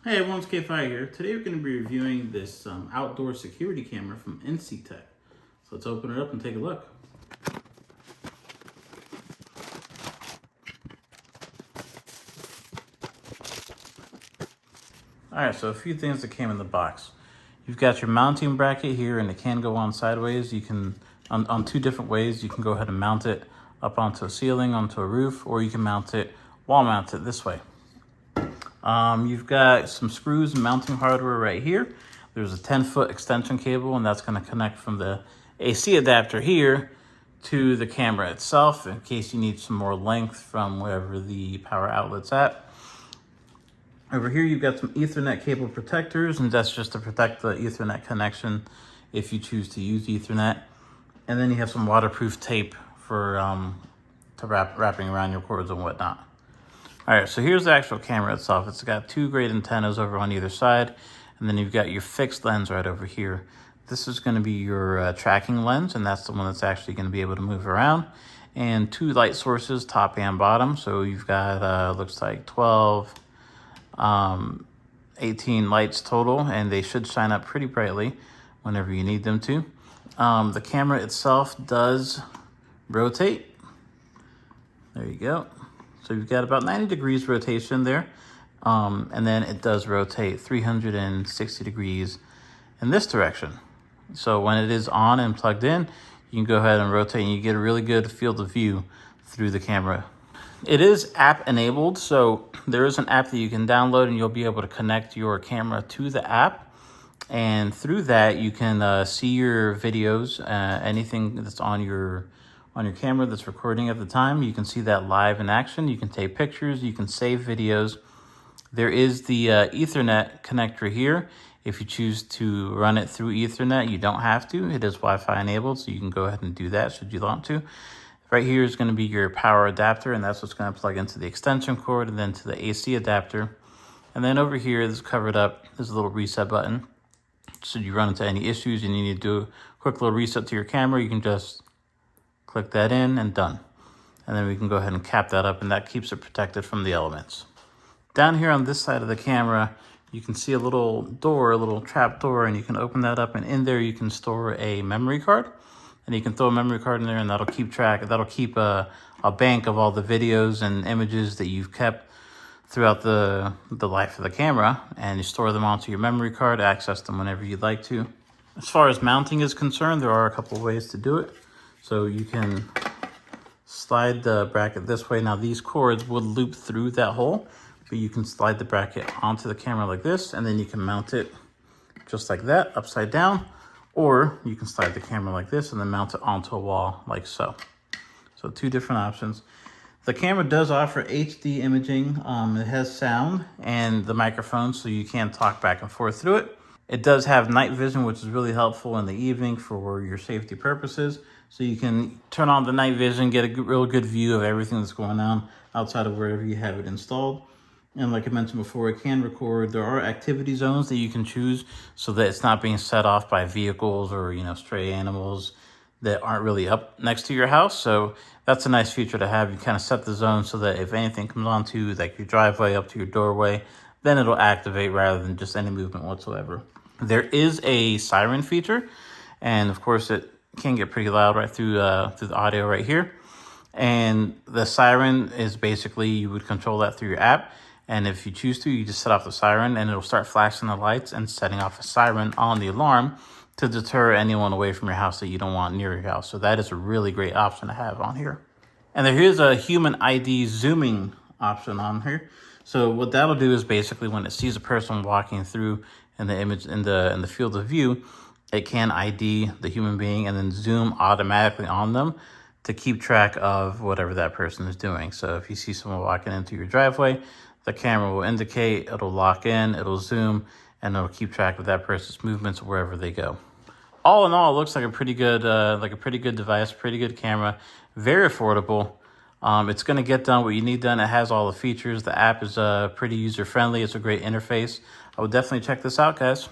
Hey everyone, it's K5 here. Today we're going to be reviewing this outdoor security camera from INSEETECH. So let's open it up and take a look. Alright, so a few things that came in the box. You've got your mounting bracket here, and it can go on sideways. You can, on two different ways, you can go ahead and mount it up onto a ceiling, onto a roof, or you can mount it, wall mount it this way. You've got some screws and mounting hardware right here. There's a 10-foot extension cable, and that's going to connect from the AC adapter here to the camera itself in case you need some more length from wherever the power outlet's at. Over here, you've got some Ethernet cable protectors, and that's just to protect the Ethernet connection if you choose to use Ethernet. And then you have some waterproof tape for wrapping around your cords and whatnot. All right, so here's the actual camera itself. It's got two great antennas over on either side, and then you've got your fixed lens right over here. This is going to be your tracking lens, and that's the one that's actually going to be able to move around. And two light sources, top and bottom. So you've got, looks like 12, 18 lights total, and they should shine up pretty brightly whenever you need them to. The camera itself does rotate. There you go. So you've got about 90 degrees rotation there. And then it does rotate 360 degrees in this direction. So when it is on and plugged in, you can go ahead and rotate and you get a really good field of view through the camera. It is app enabled, so there is an app that you can download and you'll be able to connect your camera to the app. And through that, you can see your videos, anything that's on your camera that's recording at the time. You can see that live in action. You can take pictures, you can save videos. There is the Ethernet connector here. If you choose to run it through Ethernet, you don't have to. It is Wi-Fi enabled, so you can go ahead and do that should you want to. Right here is going to be your power adapter, and that's what's going to plug into the extension cord and then to the AC adapter. And then over here is covered up. There's a little reset button. Should you run into any issues and you need to do a quick little reset to your camera, you can just click that in and done. And then we can go ahead and cap that up, and that keeps it protected from the elements. Down here on this side of the camera, you can see a little door, a little trap door, and you can open that up, and in there you can store a memory card. And you can throw a memory card in there, and that'll keep a bank of all the videos and images that you've kept throughout the life of the camera, and you store them onto your memory card, access them whenever you'd like to. As far as mounting is concerned, there are a couple of ways to do it. So you can slide the bracket this way. Now these cords would loop through that hole, but you can slide the bracket onto the camera like this, and then you can mount it just like that, upside down. Or you can slide the camera like this and then mount it onto a wall like so. So two different options. The camera does offer HD imaging. It has sound and the microphone, so you can talk back and forth through it. It does have night vision, which is really helpful in the evening for your safety purposes. So you can turn on the night vision, get a real good view of everything that's going on outside of wherever you have it installed. And like I mentioned before, it can record. There are activity zones that you can choose so that it's not being set off by vehicles or, stray animals that aren't really up next to your house. So that's a nice feature to have. You kind of set the zone so that if anything comes onto like your driveway up to your doorway, then it'll activate rather than just any movement whatsoever. There is a siren feature, and of course it can get pretty loud right through the audio right here. And the siren is basically, you would control that through your app. And if you choose to, you just set off the siren and it'll start flashing the lights and setting off a siren on the alarm to deter anyone away from your house that you don't want near your house. So that is a really great option to have on here. And there is a human ID zooming option on here. So what that'll do is basically when it sees a person walking through in the image, in the field of view, it can ID the human being and then zoom automatically on them to keep track of whatever that person is doing. So if you see someone walking into your driveway, the camera will indicate, it'll lock in, it'll zoom, and it'll keep track of that person's movements wherever they go. All in all, it looks like a pretty good device, pretty good camera, very affordable. It's going to get done what you need done. It has all the features. The app is pretty user-friendly. It's a great interface. I would definitely check this out, guys.